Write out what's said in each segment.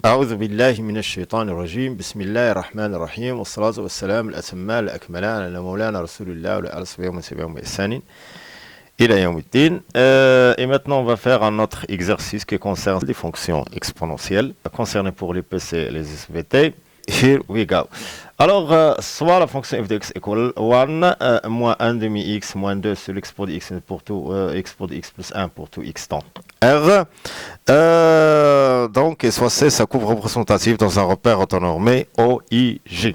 أعوذ بالله من الشيطان الرجيم بسم الله الرحمن الرحيم والصلاة والسلام الأتمان الأكملان على مولانا رسول الله وعلى آله وصحبه ومن تبعهم بإحسان إلى يوم الدين. Et maintenant, on va faire un autre exercice qui concerne les fonctions exponentielles, concernées pour les PC et les SVT. Here we go. Alors, soit la fonction f de x égale 1, moins 1 demi x, moins 2 sur l'expo de x pour tout, expo de x plus 1 pour tout x dans R. Donc, et soit C, ça couvre représentatif dans un repère autonormé OIJ.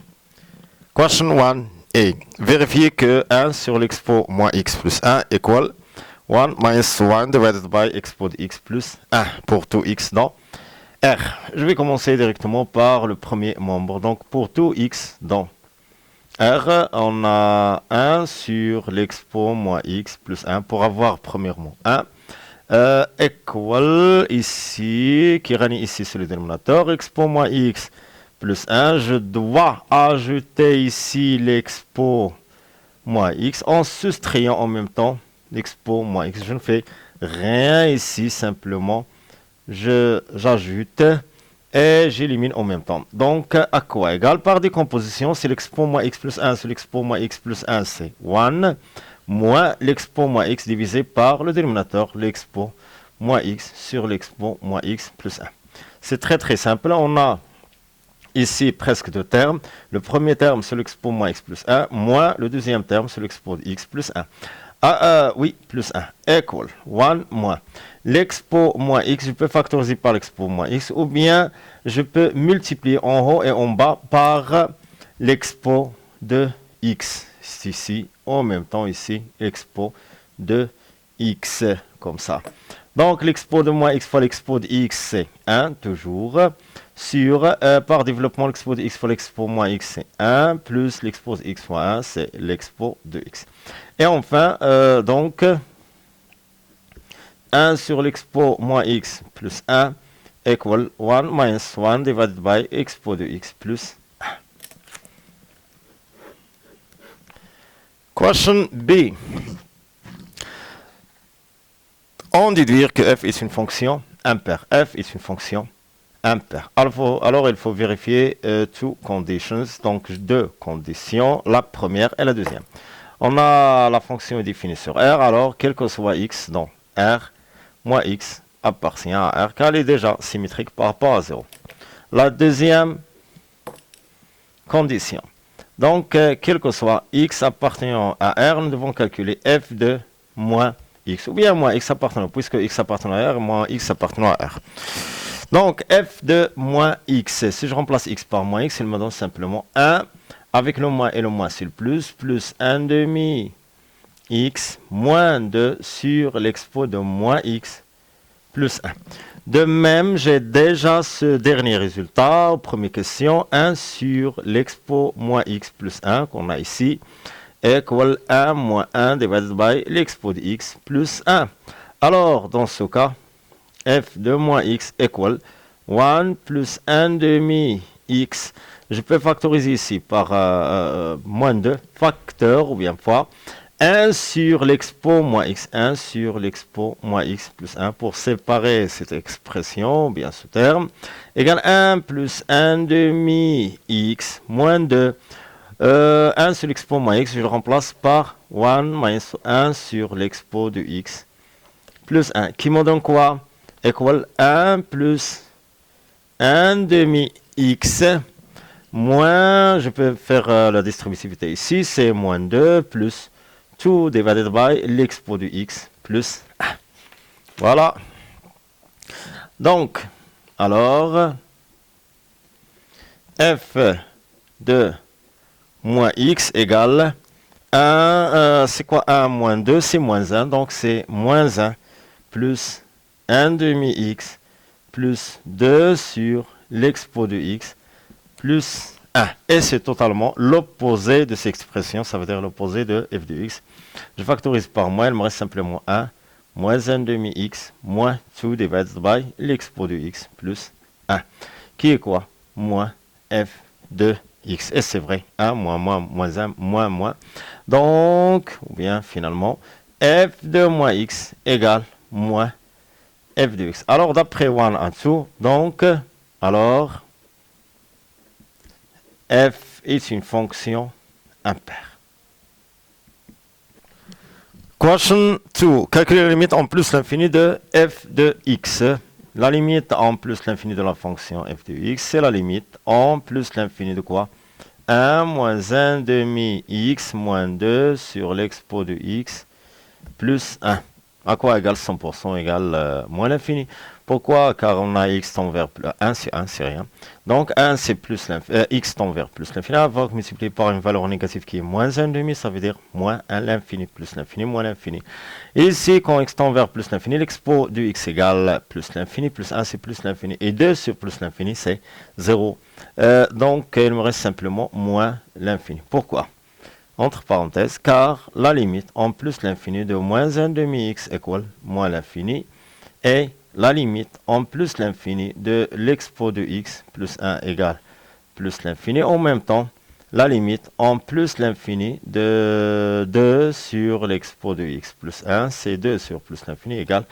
Question 1 est vérifier que 1 sur l'expo moins x plus 1 égale 1 minus 1 divided by expo de x plus 1 pour tout x dans R. Je vais commencer directement par le premier membre. Donc, pour tout x dans R, on a 1 sur l'expo moins x plus 1 pour avoir premièrement 1. Equal ici, qui renie ici sur le dénominateur, expo moins x plus 1. Je dois ajouter ici l'expo moins x en soustrayant en même temps l'expo moins x. Je ne fais rien ici, simplement j'ajoute et j'élimine en même temps. Donc, à quoi égal? Par décomposition, c'est l'expo moins x plus 1 sur l'expo moins x plus 1, c'est 1, moins l'expo moins x divisé par le dénominateur, l'expo moins x sur l'expo moins x plus 1. C'est très très simple. On a ici presque deux termes. Le premier terme, c'est l'expo moins x plus 1, moins le deuxième terme, c'est l'expo de x plus 1. Oui, plus 1, equal, 1 moins. L'expo moins x, je peux factoriser par l'expo moins x, ou bien je peux multiplier en haut et en bas par l'expo de x. Ici, en même temps ici, l'expo de x, comme ça. Donc, l'expo de moins x fois l'expo de x, c'est 1, toujours. Sur, par développement, l'expo de x fois l'expo moins x, c'est 1, plus l'expo de x fois 1, c'est l'expo de x. Et enfin, donc, 1 sur l'expo moins x plus 1 equal 1 minus 1 divided by expo de x plus 1. Question B. On dit dire que f est une fonction impaire. F est une fonction impaire. Alors il faut vérifier two conditions, donc deux conditions, la première et la deuxième. On a la fonction définie sur R, alors quel que soit x dans R, moins x appartient à R, car elle est déjà symétrique par rapport à 0. La deuxième condition. Donc, quel que soit x appartenant à R, nous devons calculer f de moins x, ou bien moins x appartenant, puisque x appartenant à R, moins x appartenant à R. Donc, f de moins x, si je remplace x par moins x, il me donne simplement 1, avec le moins et le moins, c'est le plus 1 demi x moins 2 sur l'expo de moins x plus 1. De même, j'ai déjà ce dernier résultat, première question, 1 sur l'expo moins x plus 1 qu'on a ici, equal 1 moins 1 divided by l'expo de x plus 1. Alors, dans ce cas, f de moins x equal 1 plus 1 demi x. Je peux factoriser ici par moins 2, facteur ou bien fois, 1 sur l'expo moins x, 1 sur l'expo moins x plus 1 pour séparer cette expression, ou bien ce terme, égale 1 plus 1 demi x moins 2. 1 sur l'expo moins x, je le remplace par 1 minus 1 sur l'expo de x plus 1, qui me donne quoi? Equal 1 plus 1 demi x moins, je peux faire la distributivité ici, c'est moins 2 plus 2 divided by l'expo de x plus 1. Voilà. Donc, alors, f de moins x égale 1, c'est quoi 1 moins 2? C'est moins 1, donc c'est moins 1 plus 1 demi x plus 2 sur l'expo de x plus 1. Et c'est totalement l'opposé de cette expression, ça veut dire l'opposé de f de x. Je factorise par moins, il me reste simplement 1, moins 1 demi x, moins 2 divided by l'expo de x plus 1. Qui est quoi? Moins f de x. Et c'est vrai, 1 moins 1 moins. Donc, ou bien finalement, f de moins x égale moins f de x. Alors, d'après 1 en dessous, donc, alors f est une fonction impaire. Question 2. Calculer la limite en plus l'infini de f de x. La limite en plus l'infini de la fonction f de x, c'est la limite en plus l'infini de quoi? 1 moins 1 demi x moins 2 sur l'expo de x plus 1. À quoi égale 100% égale moins l'infini. Pourquoi? Car on a x tend vers 1, c'est 1, c'est rien. Donc 1, c'est plus x tend vers plus l'infini. Avoir multiplié par une valeur négative qui est moins 1 demi, ça veut dire moins 1 l'infini, plus l'infini, moins l'infini. Et ici, quand x tend vers plus l'infini, l'expo de x égale plus l'infini, plus 1, c'est plus l'infini. Et 2 sur plus l'infini, c'est 0. Donc, il me reste simplement moins l'infini. Pourquoi? Entre parenthèses, car la limite en plus l'infini de moins 1 demi x égale moins l'infini, et la limite en plus l'infini de l'expo de x plus 1 égale plus l'infini. En même temps, la limite en plus l'infini de 2 sur l'expo de x plus 1, c'est 2 sur plus l'infini égale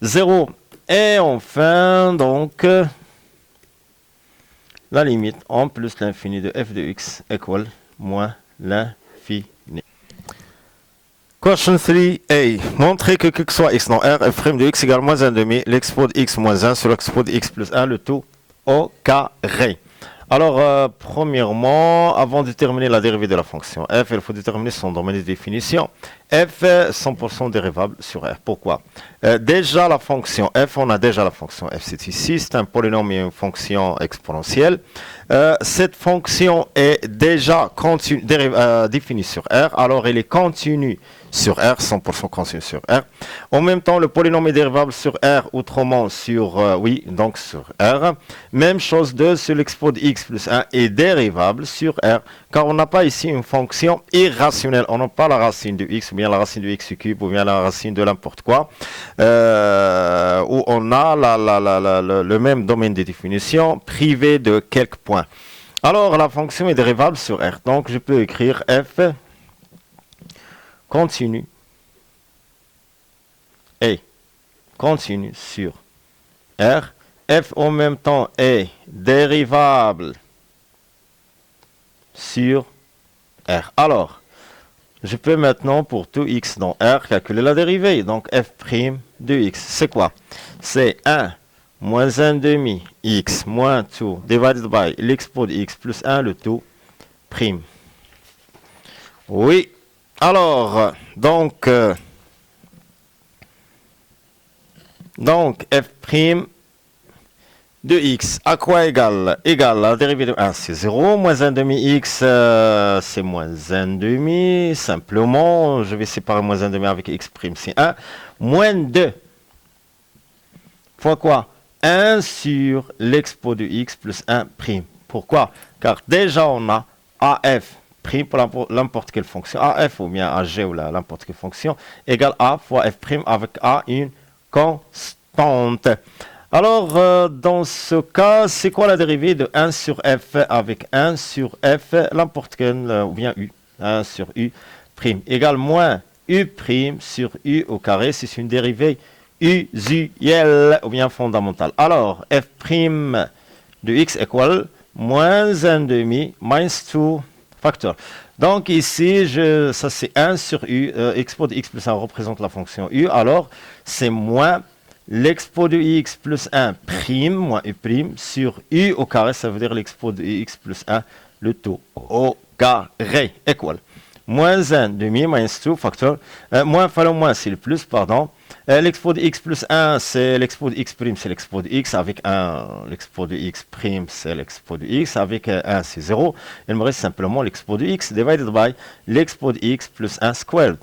0. Et enfin, donc, la limite en plus l'infini de f de x égale moins l'infini. Question 3a. Montrer que quel que soit x dans R, f' de x égale moins 1 demi, l'expo de x moins 1 sur l'expo de x plus 1, le tout au carré. Alors, premièrement, avant de déterminer la dérivée de la fonction f, il faut déterminer son domaine de définition. F est 100% dérivable sur R. Pourquoi? Déjà la fonction f, on a déjà la fonction f, c'est ici, c'est un polynôme et une fonction exponentielle. Cette fonction est déjà définie sur R, alors elle est continue sur R, 100% continue sur R. En même temps, le polynôme est dérivable sur R, autrement sur, donc sur R. Même chose 2 sur l'expo de x plus 1 est dérivable sur R, car on n'a pas ici une fonction irrationnelle. On n'a pas la racine de x, ou bien la racine de x cube, ou bien la racine de n'importe quoi, où on a le même domaine de définition privé de quelques points. Alors, la fonction est dérivable sur R. Donc, je peux écrire f continue et continue sur R. F en même temps est dérivable sur R. Alors, je peux maintenant, pour tout x dans R, calculer la dérivée. Donc, f' de x, c'est quoi? C'est 1 moins 1 demi x moins 2 divided by l'expo de x plus 1, le tout prime. Oui. Alors, donc f' de x, à quoi égale? Égale la dérivée de 1, c'est 0, moins 1 demi x, c'est moins 1 demi, simplement, je vais séparer moins 1 demi avec x', c'est 1, moins 2, fois quoi? 1 sur l'expo de x plus 1 prime. Pourquoi? Car déjà on a AF prime pour n'importe quelle fonction, AF ou bien AG ou n'importe quelle fonction, égale A fois F prime avec A une constante. Alors, dans ce cas, c'est quoi la dérivée de 1 sur F avec 1 sur F, n'importe quel, ou bien U, 1 sur U prime, égale moins U prime sur U au carré, c'est une dérivée usuelle ou bien fondamentale. Alors, f' de x égale moins 1 demi minus 2 facteur. Donc ici, ça c'est 1 sur u, expo de x plus 1 représente la fonction u, alors c'est moins l'expo de x plus 1 prime, moins u prime, sur u au carré, ça veut dire l'expo de x plus 1, le tout au carré, égale moins 1 demi minus 2 facteur, moins fallait moins, c'est le plus, pardon. L'expo de x plus 1, c'est l'expo de x prime, c'est l'expo de x, avec 1, l'expo de x prime, c'est l'expo de x, avec 1, c'est 0. Il me reste simplement l'expo de x divided by l'expo de x plus 1 squared.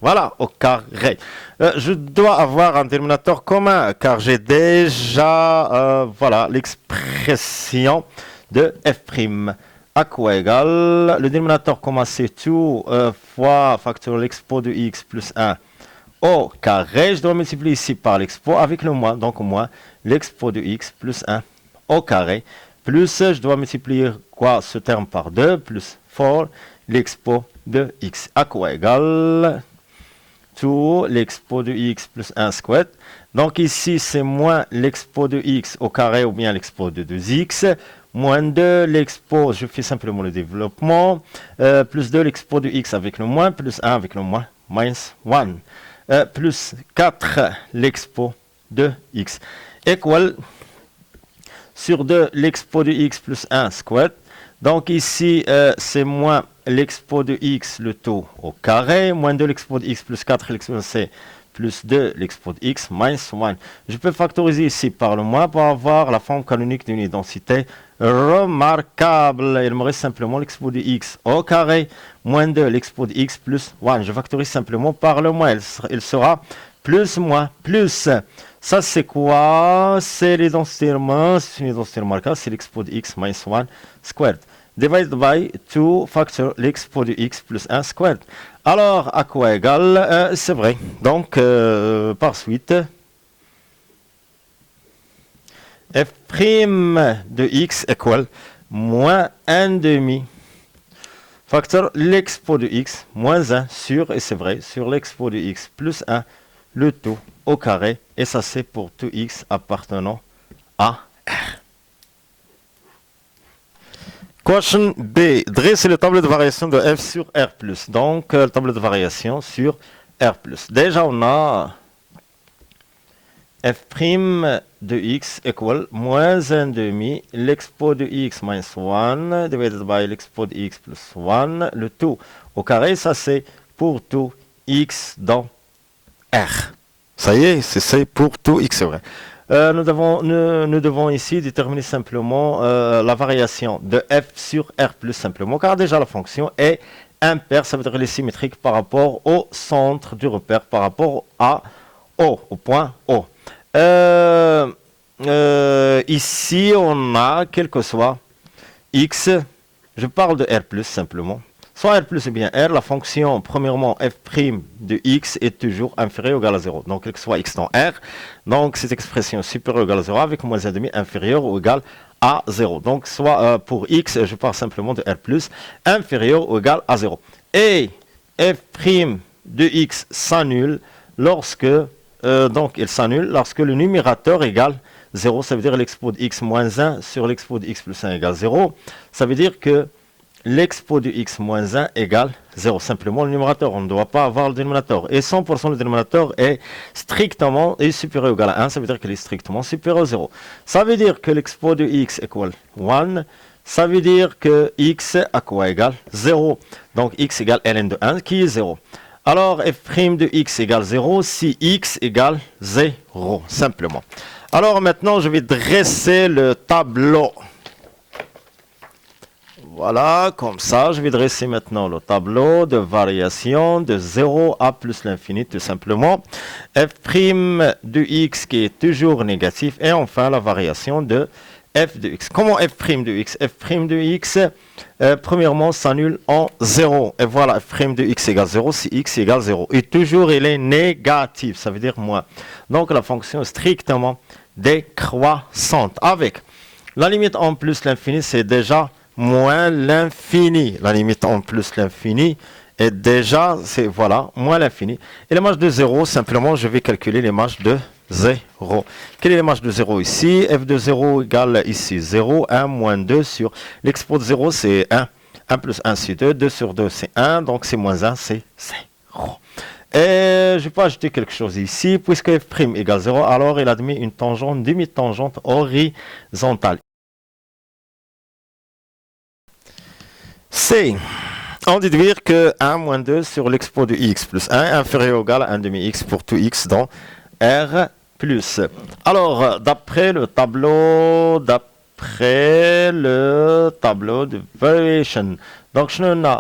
Voilà, au carré. Je dois avoir un dénominateur commun, car j'ai déjà, voilà, l'expression de f'. À quoi égale? Le dénominateur commun, c'est tout fois facteur l'expo de x plus 1 au carré. Je dois multiplier ici par l'expo avec le moins, donc moins l'expo de x plus 1 au carré, plus je dois multiplier quoi ce terme par 2, plus 4 l'expo de x. À quoi égale tout l'expo de x plus 1 square. Donc ici, c'est moins l'expo de x au carré ou bien l'expo de 2x, moins 2 l'expo, je fais simplement le développement, plus 2 l'expo de x avec le moins, plus 1 avec le moins, minus 1, plus 4 l'expo de x, égal sur 2 l'expo de x plus 1 square. Donc ici, c'est moins l'expo de x, le tout au carré, moins 2 l'expo de x plus 4 l'expo c plus 2 l'expo de x minus 1. Je peux factoriser ici par le moins pour avoir la forme canonique d'une identité remarquable. Il me reste simplement l'expo de x au carré, moins 2 l'expo de x plus 1. Je factorise simplement par le moins. Il sera plus moins plus. Ça, c'est quoi? C'est l'identité remarquable. C'est une identité remarquable. C'est l'expo de x minus 1 squared. Divided by 2 factor l'expo de x plus 1 squared. Alors, à quoi égal? C'est vrai. Donc, par suite, f' de x égale moins 1 demi facteur l'expo de x moins 1 sur, et c'est vrai, sur l'expo de x plus 1, le tout au carré. Et ça, c'est pour tout x appartenant à R. Question B. Dressez le tableau de variation de f sur R+. Donc, le tableau de variation sur R+. Déjà, on a f' de x égale moins 1 demi l'expo de x minus 1 divided by l'expo de x plus 1, le tout au carré. Ça, c'est pour tout x dans R. Ça y est, c'est pour tout x, c'est vrai. Nous devons ici déterminer simplement la variation de f sur R+, simplement, car déjà la fonction est impaire, ça veut dire qu'elle est symétrique par rapport au centre du repère, par rapport à O, au point O. Ici, on a, quel que soit x, je parle de R+, simplement. Soit R plus ou bien R, la fonction, premièrement, f' de x est toujours inférieure ou égale à 0. Donc, quel que soit x dans R, donc cette expression supérieure ou égale à 0 avec moins 1,5 inférieur ou égal à 0. Donc, soit pour x, je parle simplement de R plus, inférieur ou égal à 0. Et f' de x s'annule lorsque, donc il s'annule lorsque le numérateur égale 0. Ça veut dire l'expo de x moins 1 sur l'expo de x plus 1 égale 0. Ça veut dire que l'expo de x moins 1 égale 0. Simplement le numérateur, on ne doit pas avoir le dénominateur. Et 100% le dénominateur est strictement supérieur ou égal à 1, ça veut dire qu'il est strictement supérieur à 0. Ça veut dire que l'expo de x égale 1, ça veut dire que x à quoi égale 0. Donc x égale ln de 1 qui est 0. Alors f' de x égale 0 si x égale 0, simplement. Alors maintenant, je vais dresser le tableau. Voilà, comme ça, je vais dresser maintenant le tableau de variation de 0 à plus l'infini, tout simplement. F' de x qui est toujours négatif. Et enfin, la variation de f de x. Comment f' de x? F' de x, premièrement, s'annule en 0. Et voilà, f' de x égale 0 si x égale 0. Et toujours, il est négatif, ça veut dire moins. Donc, la fonction est strictement décroissante. Avec la limite en plus l'infini, c'est déjà moins l'infini. La limite en plus l'infini est déjà, c'est voilà, moins l'infini. Et l'image de 0, simplement, je vais calculer l'image de 0. Quelle est l'image de 0 ici? F de 0 égale ici 0, 1 moins 2 sur l'expo de 0, c'est 1. 1 plus 1, c'est 2. 2 sur 2, c'est 1. Donc, c'est moins 1, c'est 0. Et je peux ajouter quelque chose ici. Puisque f' égale 0, alors il admet une tangente, demi-tangente horizontale. C. On dit dire que 1 moins 2 sur l'expo de x plus 1 inférieur ou égal à 1 demi x pour tout x dans R+. Alors, d'après le tableau de variation, donc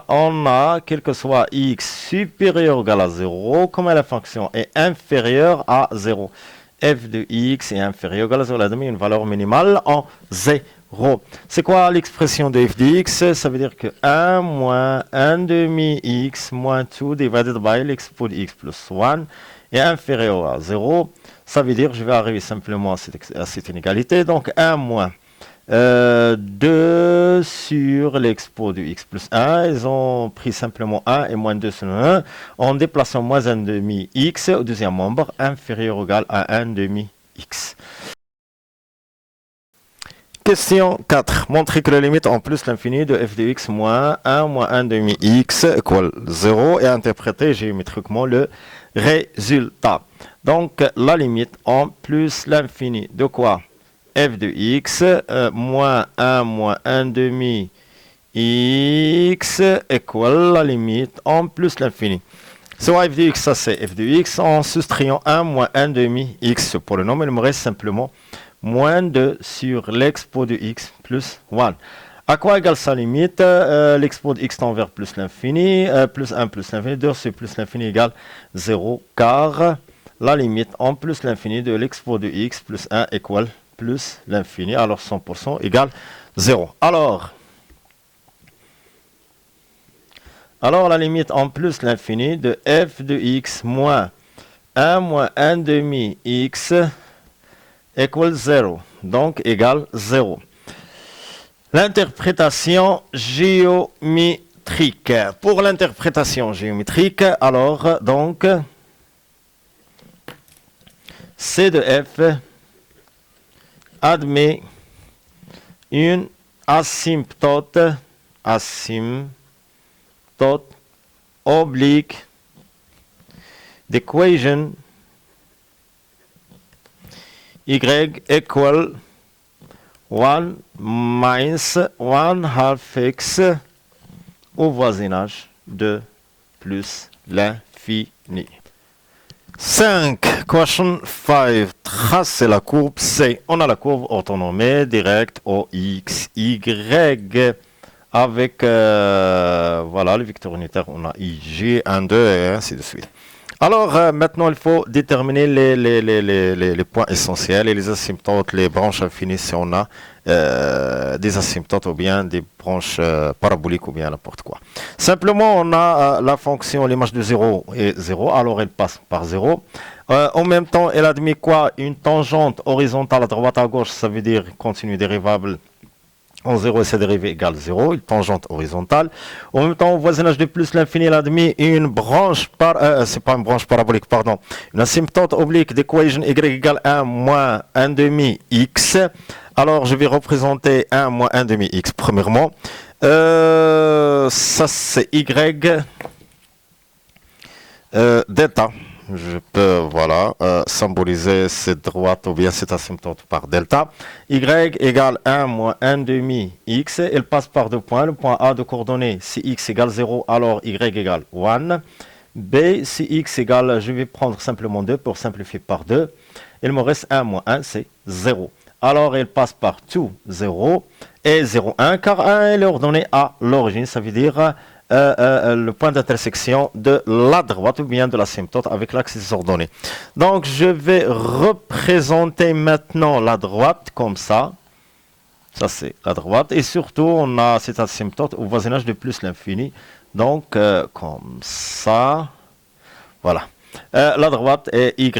on a, quel que soit x supérieur ou égal à 0, comme la fonction est inférieure à 0. F de x est inférieur ou égal à 0, la demi une valeur minimale en 0. C'est quoi l'expression de f de x? Ça veut dire que 1 moins 1 demi x moins 2 divided by l'expo de x plus 1 est inférieur à 0. Ça veut dire, je vais arriver simplement à cette inégalité. Donc 1 moins 2 sur l'expo de x plus 1. Ils ont pris simplement 1 et moins 2 sur 1 en déplaçant moins 1 demi x au deuxième membre inférieur ou égal à 1 demi x. Question 4. Montrer que la limite en plus l'infini de f de x moins 1 demi x égale 0 et interpréter géométriquement le résultat. Donc la limite en plus l'infini de quoi? F de x moins 1 demi x égale la limite en plus l'infini. Soit f de x, ça c'est f de x en soustrayant 1 demi x pour le nombre, il me reste simplement moins 2 sur l'expo de x plus 1. À quoi égale sa limite? L'expo de x tend vers plus l'infini, plus 1 plus l'infini, 2 sur plus l'infini égale 0, car la limite en plus l'infini de l'expo de x plus 1 égale plus l'infini, alors 100% égale 0. Alors la limite en plus l'infini de f de x moins 1 demi x égale 0, donc égale 0. L'interprétation géométrique. Pour l'interprétation géométrique, alors donc C de f admet une asymptote oblique d'équation y equal 1 minus 1 half x au voisinage de plus l'infini. 5. Question 5. Tracer la courbe C. On a la courbe orthonormée directe au x, y avec voilà le vecteur unitaire. On a ig, 1, 2 et ainsi de suite. Alors maintenant il faut déterminer les points essentiels et les asymptotes, les branches infinies si on a des asymptotes ou bien des branches paraboliques ou bien n'importe quoi. Simplement on a la fonction, l'image de 0 est 0, alors elle passe par 0. En même temps elle admet quoi? Une tangente horizontale à droite à gauche, ça veut dire continu dérivable en 0 et sa dérivée égale 0, une tangente horizontale. En même temps, au voisinage de plus l'infini, il admet une branche c'est pas une branche parabolique, pardon, une asymptote oblique d'équation y égale 1 moins 1 demi x. Alors, je vais représenter 1 moins 1 demi x, premièrement. Ça, c'est y delta. Je peux symboliser cette droite ou bien cette asymptote par delta. Y égale 1 moins 1 demi x. Elle passe par deux points. Le point A de coordonnées, si x égale 0, alors y égale 1. B, si x égale, je vais prendre simplement 2 pour simplifier par 2. Il me reste 1 moins 1, c'est 0. Alors elle passe par tout 0 et 0, 1, car 1 est ordonné à l'origine. Ça veut dire le point d'intersection de la droite ou bien de l'asymptote avec l'axe des ordonnées. Donc je vais représenter maintenant la droite comme ça. Ça c'est la droite. Et surtout on a cette asymptote au voisinage de plus l'infini. Donc comme ça. Voilà. La droite est y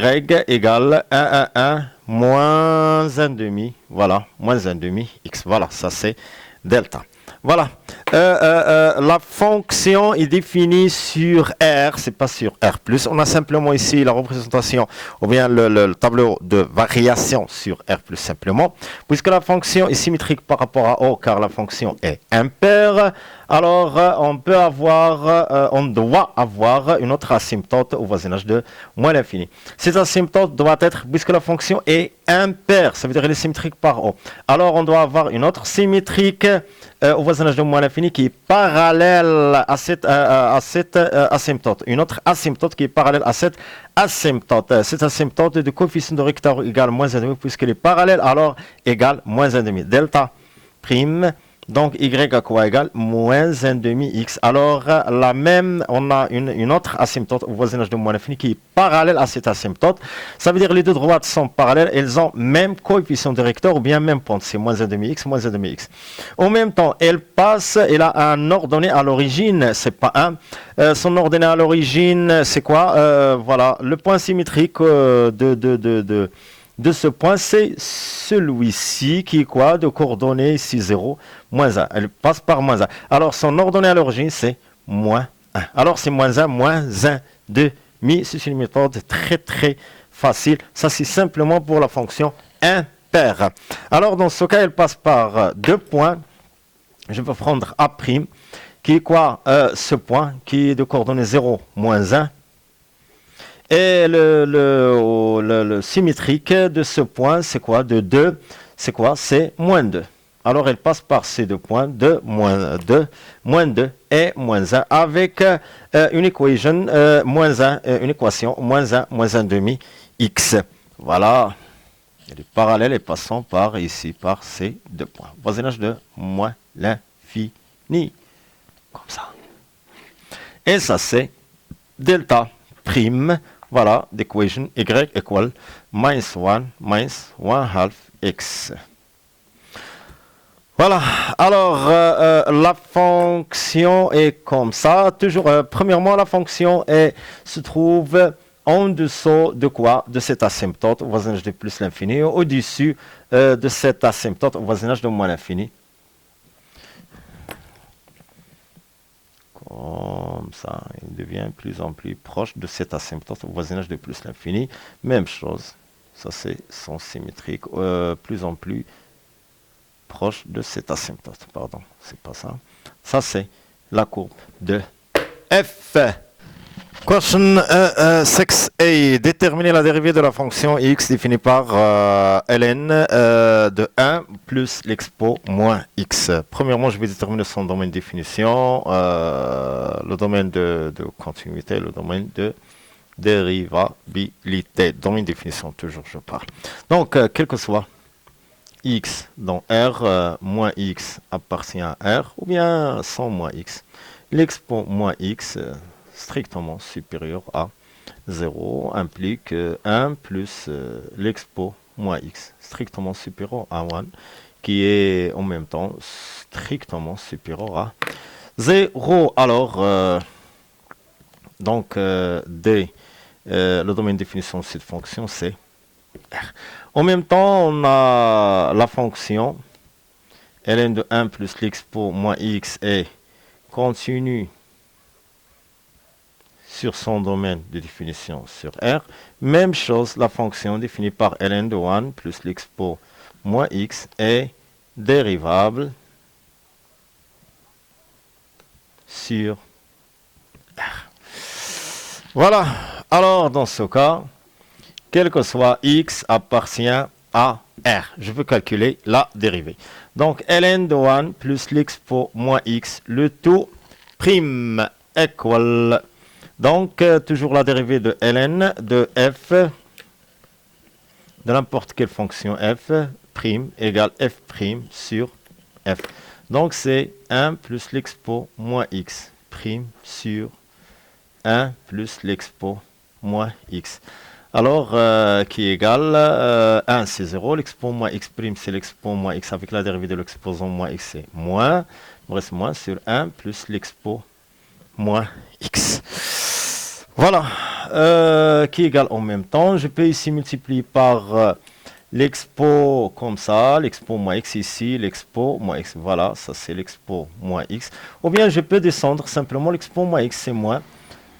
égale 1 moins 1 demi. Voilà, moins 1 demi x. Voilà, ça c'est delta. Voilà. La fonction est définie sur R, c'est pas sur R+. On a simplement ici la représentation, ou bien le tableau de variation sur R+, simplement. Puisque la fonction est symétrique par rapport à O, car la fonction est impaire, alors on doit avoir une autre asymptote au voisinage de moins l'infini. Cette asymptote doit être, puisque la fonction est impaire, ça veut dire qu'elle est symétrique par O. Alors on doit avoir une autre symétrique au voisinage de moins l'infini qui est parallèle à cette asymptote. Une autre asymptote qui est parallèle à cette asymptote. Cette asymptote de coefficient de rectangle égale moins 1,5 puisqu'elle est parallèle, alors égale moins 1,5. Delta prime. Donc y à quoi égale moins 1 demi x. Alors la même, on a une autre asymptote au voisinage de moins l'infini qui est parallèle à cette asymptote. Ça veut dire que les deux droites sont parallèles, elles ont même coefficient directeur ou bien même pente. C'est moins 1 demi x, moins 1 demi x. En même temps, elle a un ordonnée à l'origine, c'est pas 1. Son ordonnée à l'origine, c'est quoi? Voilà, le point symétrique de ce point, c'est celui-ci qui est quoi? De coordonnées ici 0, moins 1. Elle passe par moins 1. Alors, son ordonnée à l'origine, c'est moins 1. Alors, c'est moins 1, moins 1, demi. C'est une méthode très, très facile. Ça, c'est simplement pour la fonction impair. Alors, dans ce cas, elle passe par 2 points. Je vais prendre A', qui est quoi? Ce point, qui est de coordonnées 0, moins 1. Et le symétrique de ce point, c'est quoi? De 2, c'est quoi? C'est moins 2. Alors, elle passe par ces 2 points, de moins 2 et moins 1, avec une équation, moins 1, une équation, moins 1 demi, x. Voilà. Elle est parallèle et passant par ici, par ces 2 points. Voisinage de moins l'infini. Comme ça. Et ça, c'est delta prime. Voilà, l'équation y égale -1 -1/2 x. Voilà, alors la fonction est comme ça. Toujours, premièrement, la fonction se trouve en dessous de quoi? De cet asymptote, au voisinage de plus l'infini, au-dessus de cet asymptote, au voisinage de moins l'infini. Comme ça, il devient plus en plus proche de cet asymptote au voisinage de plus l'infini. Même chose, ça c'est son symétrique, plus en plus proche de cet asymptote. Pardon, c'est pas ça. Ça c'est la courbe de f. Question 6a. Déterminer la dérivée de la fonction x définie par ln de 1 plus l'expo moins x. Premièrement, je vais déterminer son domaine de définition, le domaine de continuité, le domaine de dérivabilité. Domaine de définition, toujours je parle. Donc, quel que soit x dans R, moins x appartient à R, ou bien sans moins x. L'expo moins x strictement supérieur à 0 implique 1 plus l'expo moins x strictement supérieur à 1 qui est en même temps strictement supérieur à 0. Alors, donc, D, le domaine de définition de cette fonction, c'est R. En même temps, on a la fonction ln de 1 plus l'expo moins x est continue sur son domaine de définition sur R. Même chose, la fonction définie par ln de 1 plus l'expo moins x est dérivable sur R. Voilà. Alors, dans ce cas, quel que soit x appartient à R. Je peux calculer la dérivée. Donc, ln de 1 plus l'expo moins x, le tout prime équal. Donc, toujours la dérivée de ln de f, de n'importe quelle fonction f, prime égale f prime sur f. Donc, c'est 1 plus l'expo moins x, prime sur 1 plus l'expo moins x. Alors, qui égale 1, c'est 0. L'expo moins x prime, c'est l'expo moins x avec la dérivée de l'exposant moins x, c'est moins. Il me reste moins sur 1 plus l'expo moins x. Voilà, qui égale en même temps. Je peux ici multiplier par l'expo comme ça, l'expo moins x ici, l'expo moins x. Voilà, ça c'est l'expo moins x. Ou bien je peux descendre simplement l'expo moins x, c'est moins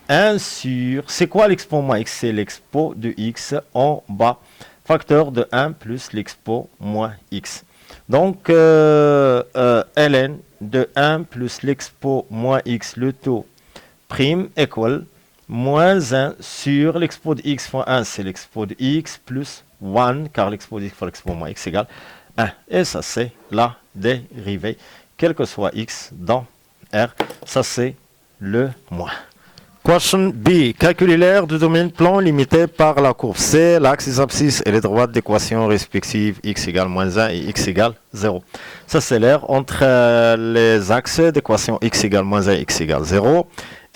1 sur... C'est quoi l'expo moins x? C'est l'expo de x en bas. Facteur de 1 plus l'expo moins x. Donc, ln de 1 plus l'expo moins x, le taux prime équal moins 1 sur l'expo de x fois 1, c'est l'expo de x plus 1, car l'expo de x fois l'expo moins x égale 1. Et ça, c'est la dérivée, quel que soit x dans R. Ça, c'est le moins. Question B. Calculer l'aire du domaine plan limité par la courbe C, l'axe des abscisses et les droites d'équation respectives x égale moins 1 et x égale 0. Ça, c'est l'aire entre les axes d'équation x égale moins 1 et x égale 0.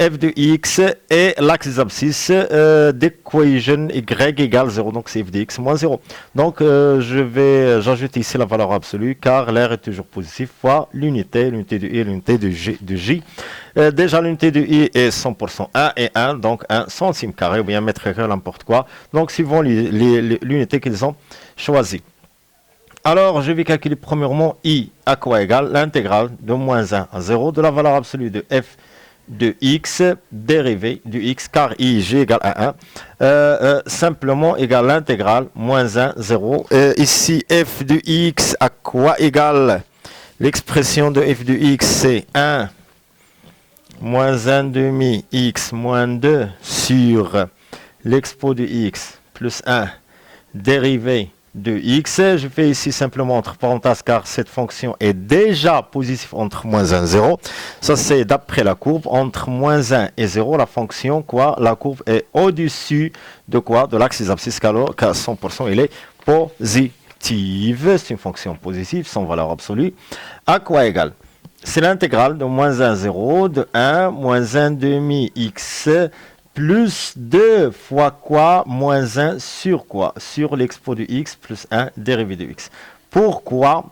f de x et l'axe des abscisses d'équation y égale 0. Donc c'est f de x moins 0. Donc j'ajoute ici la valeur absolue car l'air est toujours positif fois l'unité de i et l'unité de j. Déjà l'unité de i est 100% 1 et 1, donc 1 centime carré ou bien mètre carré, n'importe quoi. Donc suivant l'unité qu'ils ont choisie. Alors, je vais calculer premièrement i à quoi égale l'intégrale de moins 1 à 0 de la valeur absolue de f de x dérivée du x car i j égale à 1 simplement égale l'intégrale moins 1 0 ici f de x à quoi égale l'expression de f de x c'est 1 moins 1 demi x moins 2 sur l'expo de x plus 1 dérivée de x. Je fais ici simplement entre parenthèses car cette fonction est déjà positive entre moins 1 et 0. Ça c'est d'après la courbe. Entre moins 1 et 0, la fonction, quoi, la courbe est au-dessus de quoi? De l'axe des abscisses car 100% il est positive. C'est une fonction positive sans valeur absolue. À quoi égale? C'est l'intégrale de moins 1 à 0 de 1 moins 1 demi x plus 2 fois quoi? Moins 1 sur quoi? Sur l'expo de x plus 1 dérivé de x. Pourquoi?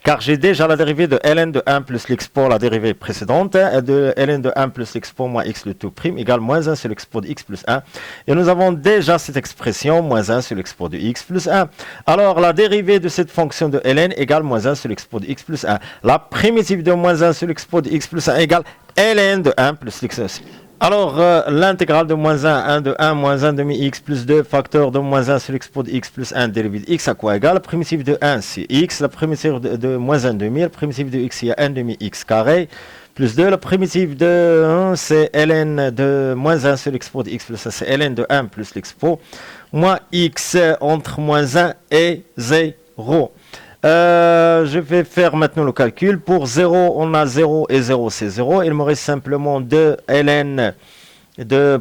Car j'ai déjà la dérivée de ln de 1 plus l'expo, la dérivée précédente, de ln de 1 plus l'expo moins x le tout prime égale moins 1 sur l'expo de x plus 1. Et nous avons déjà cette expression, moins 1 sur l'expo de x plus 1. Alors, la dérivée de cette fonction de ln égale moins 1 sur l'expo de x plus 1. La primitive de moins 1 sur l'expo de x plus 1 égale ln de 1 plus l'expo. Alors, l'intégrale de moins 1 de 1 moins 1 demi x plus 2 facteur de moins 1 sur l'expo de x plus 1 dérivé de x à quoi égale? La primitive de 1 c'est x, la primitive de moins 1 demi, la primitive de x il y a 1 demi x carré plus 2, la primitive de 1 c'est ln de moins 1 sur l'expo de x plus 1, c'est ln de 1 plus l'expo, moins x entre moins 1 et 0. Je vais faire maintenant le calcul. Pour 0, on a 0 et 0, c'est 0. Il me reste simplement 2 ln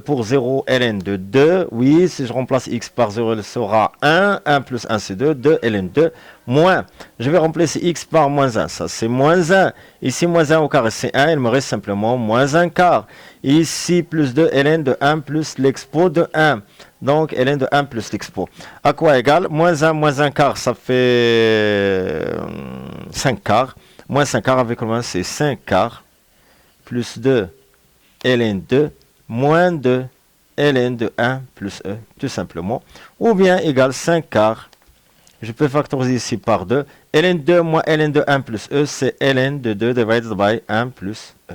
pour 0, ln de 2. Oui, si je remplace x par 0, il sera 1. 1 plus 1, c'est 2. 2 ln 2 moins. Je vais remplacer x par moins 1. Ça, c'est moins 1. Ici, moins 1 au carré, c'est 1. Il me reste simplement moins 1 quart. Ici, plus 2 ln de 1 plus l'expo de 1. Donc, ln de 1 plus l'expo. À quoi égale? Moins 1 quart, ça fait 5 quarts. Moins 5 quarts avec le moins, c'est 5 quarts. Plus 2 ln 2 moins 2 ln de 1 plus e, tout simplement. Ou bien égale 5 quarts. Je peux factoriser ici par 2. ln 2 moins ln de 1 plus e, c'est ln de 2 divided by 1 plus e.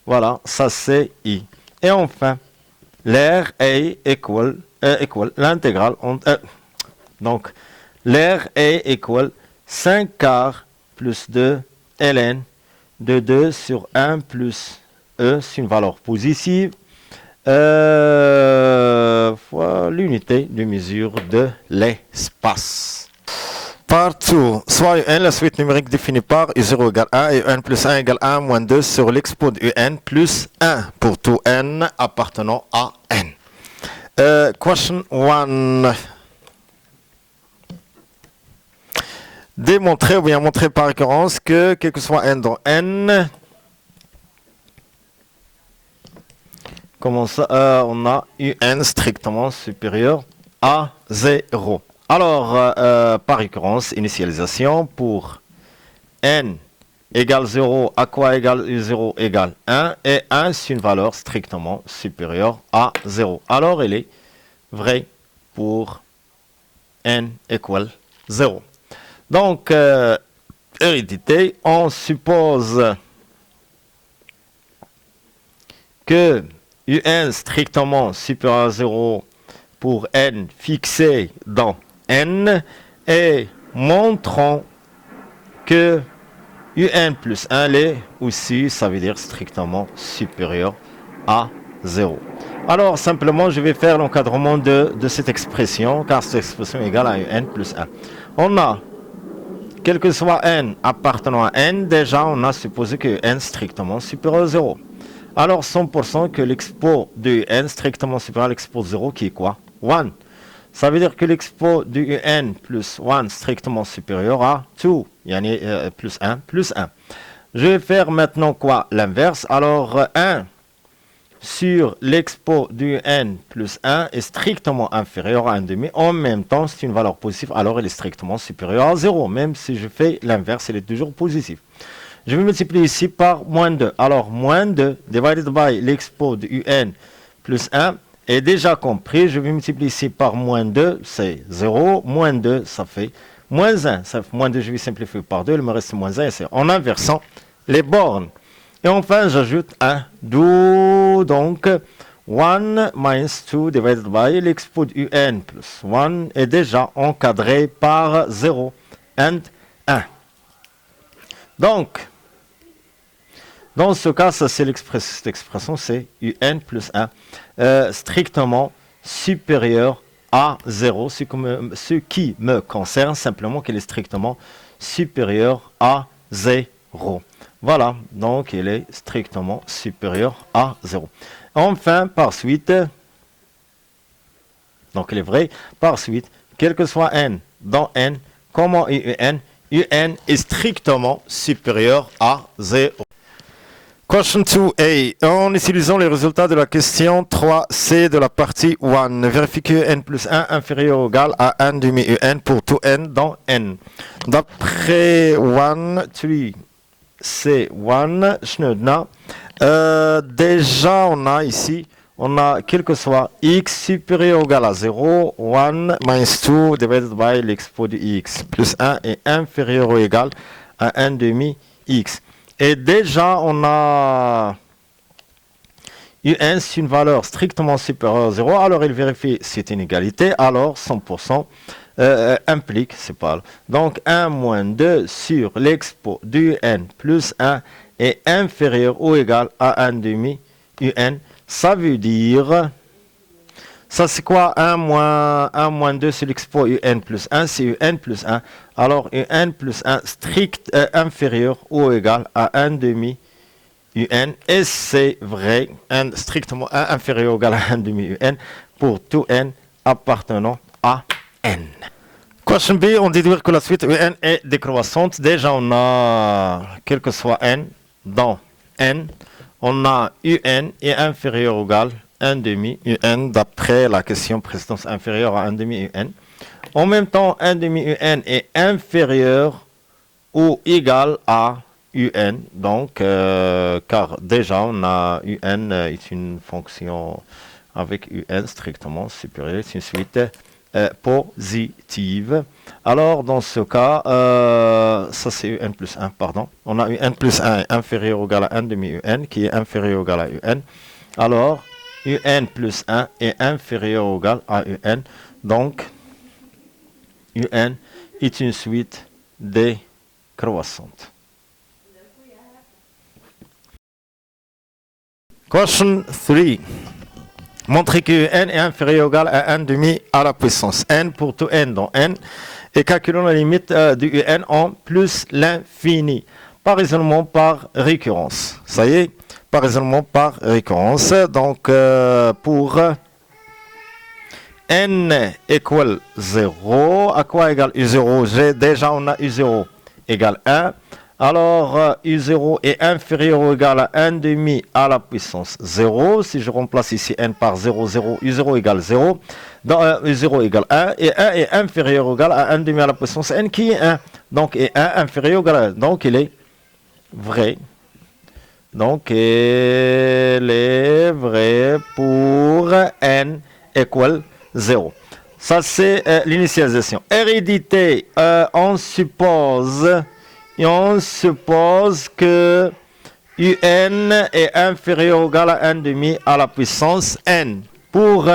Voilà, ça c'est i. Et enfin, l'air est equal l'intégrale. Donc, l'air est equal 5 quarts plus 2 ln de 2 sur 1 plus e, c'est une valeur positive, fois l'unité de mesure de l'espace. Partout, soit un, la suite numérique définie par u0 égale 1 et n plus 1 égale 1 moins 2 sur l'expo de un plus 1 pour tout n appartenant à n. Question 1. Démontrer ou bien montrer par récurrence que quel que soit n dans n, comment ça, on a un strictement supérieur à 0. Alors, par récurrence, initialisation pour n égale 0, à quoi égale 0 égale 1, et 1 c'est une valeur strictement supérieure à 0. Alors, elle est vraie pour n égale 0. Donc, hérédité, on suppose que un strictement supérieur à 0 pour n fixé dans n et montrons que un plus 1 l'est aussi, ça veut dire strictement supérieur à 0. Alors simplement je vais faire l'encadrement de cette expression car cette expression est égale à un plus 1. On a, quel que soit n appartenant à n, déjà on a supposé que n strictement supérieur à 0. Alors 100% que l'expo de n strictement supérieur à l'expo de 0 qui est quoi? 1. Ça veut dire que l'expo de n plus 1 strictement supérieur à 2, yani plus 1 plus 1. Je vais faire maintenant quoi? L'inverse. Alors, 1 sur l'expo du n plus 1 est strictement inférieur à 1 demi. En même temps, c'est une valeur positive, alors elle est strictement supérieure à 0. Même si je fais l'inverse, elle est toujours positive. Je vais multiplier ici par moins 2. Alors, moins 2 divided by l'expo de un plus 1 est déjà compris. Je vais multiplier ici par moins 2, c'est 0. Moins 2, ça fait moins 1. Ça fait moins 2, je vais simplifier par 2. Il me reste moins 1 et c'est en inversant les bornes. Et enfin, j'ajoute 1. D'où donc 1 minus 2 divided by l'expo de un plus 1 est déjà encadré par 0 and 1. Donc, dans ce cas, ça c'est cette expression, c'est un plus 1 strictement supérieur à 0, ce qui me concerne simplement qu'il est strictement supérieur à 0. Voilà, donc il est strictement supérieur à 0. Enfin, par suite, donc il est vrai, par suite, quel que soit n dans n, comment un est strictement supérieur à 0. Question 2a. En utilisant les résultats de la question 3c de la partie 1, vérifie que n plus 1 inférieur ou égal à 1 demi un pour tout n dans n. D'après 1, 3c1, Schnödna, déjà on a ici, on a quel que soit x supérieur ou égal à 0, 1 minus 2 divided by l'expo de x plus 1 est inférieur ou égal à 1 demi x. Et déjà, on a un, c'est une valeur strictement supérieure à 0. Alors, il vérifie si c'est une égalité. Alors, 100% implique, c'est pas. Donc, 1 moins 2 sur l'expo du n plus 1 est inférieur ou égal à 1 demi un. Ça veut dire... Ça, c'est quoi 1 moins 2 sur l'expo un plus 1, c'est un plus 1. Alors, un plus 1 strict inférieur ou égal à 1 demi un. Et c'est vrai, strictement inférieur ou égal à 1 demi un pour tout n appartenant à n. Question B, on déduit que la suite un est décroissante. Déjà, on a, quel que soit n, dans n, on a un est inférieur ou égal 1 demi un d'après la question précédente inférieure à 1 demi un. En même temps, 1 demi un est inférieur ou égal à un. Donc, car déjà, on a un est une fonction avec un strictement supérieure, c'est une suite positive. Alors, dans ce cas, ça c'est un plus 1, pardon. On a un plus 1 inférieur ou égal à 1 demi un qui est inférieur ou égal à un. Alors, un plus 1 est inférieur ou égal à un. Donc, un est une suite décroissante. Question 3. Montrez que n est inférieur ou égal à 1 demi à la puissance n pour tout n dans n et calculons la limite du un en plus l'infini par raisonnement par récurrence. Ça y est, par raisonnement par récurrence. Donc, pour n égale 0, à quoi égale u0? Déjà, on a u0 égale 1. Alors, u0 est inférieur ou égal à 1 demi à la puissance 0. Si je remplace ici n par 0, 0, u0 égale 0. Donc, u0 égale 1. Et 1 est inférieur ou égal à 1 demi à la puissance n qui est 1. Donc, et 1 inférieur ou égal à 1. Donc, il est vrai. Donc, il est vrai pour n égale 0. Ça, c'est l'initialisation. Hérédité, on suppose que un est inférieur ou égal à 1 demi à la puissance n. Pour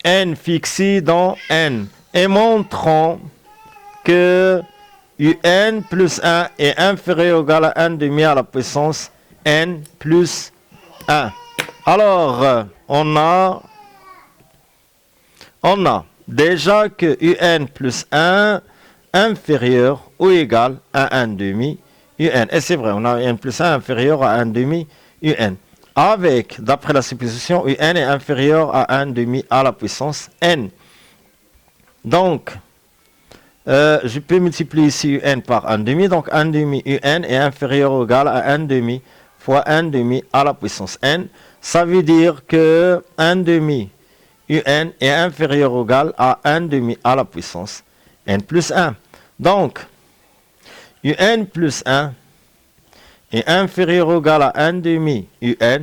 n fixé dans n. Et montrons que un plus 1 est inférieur ou égal à 1 demi à la puissance n plus 1. Alors, on a déjà que un plus 1 inférieur ou égal à 1 demi un. Et c'est vrai, on a un plus 1 inférieur à 1 demi un. Avec, d'après la supposition, un est inférieur à 1 demi à la puissance n. Donc, je peux multiplier ici un par 1 demi. Donc 1 demi un est inférieur ou égal à 1 demi fois 1 demi à la puissance n. Ça veut dire que 1 demi un est inférieur ou égal à 1 demi à la puissance n plus 1. Donc, un plus 1 est inférieur ou égal à 1 demi un.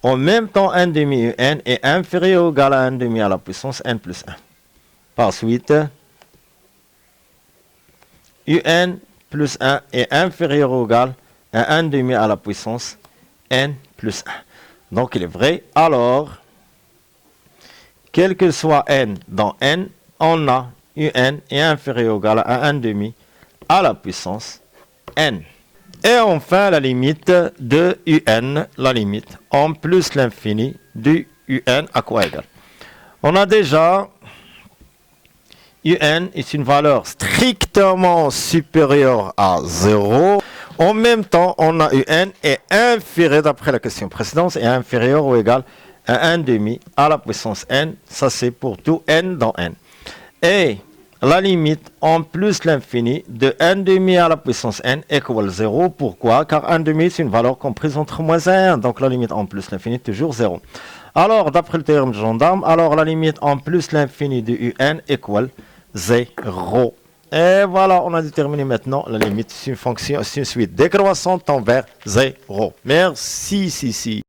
En même temps, 1 demi un est inférieur ou égal à 1 demi à la puissance n plus 1. Par suite, un plus 1 est inférieur ou égal à 1 demi à la puissance n plus 1. Donc, il est vrai. Alors, quel que soit n dans n, on a un est inférieur ou égal à 1 demi à la puissance n. Et enfin, la limite de un, la limite en plus l'infini de un à quoi égal? On a déjà un est une valeur strictement supérieure à 0. En même temps, on a un est inférieur, d'après la question précédente, est inférieur ou égal à 1 demi à la puissance n. Ça, c'est pour tout n dans n. Et la limite en plus l'infini de 1 demi à la puissance n égale 0. Pourquoi? Car 1 demi, c'est une valeur comprise entre moins et 1. Donc, la limite en plus l'infini est toujours 0. Alors, d'après le théorème de gendarme, alors la limite en plus l'infini de un égale 0. Et voilà, on a déterminé maintenant la limite. C'est une fonction, c'est une suite décroissante envers 0. Merci, si.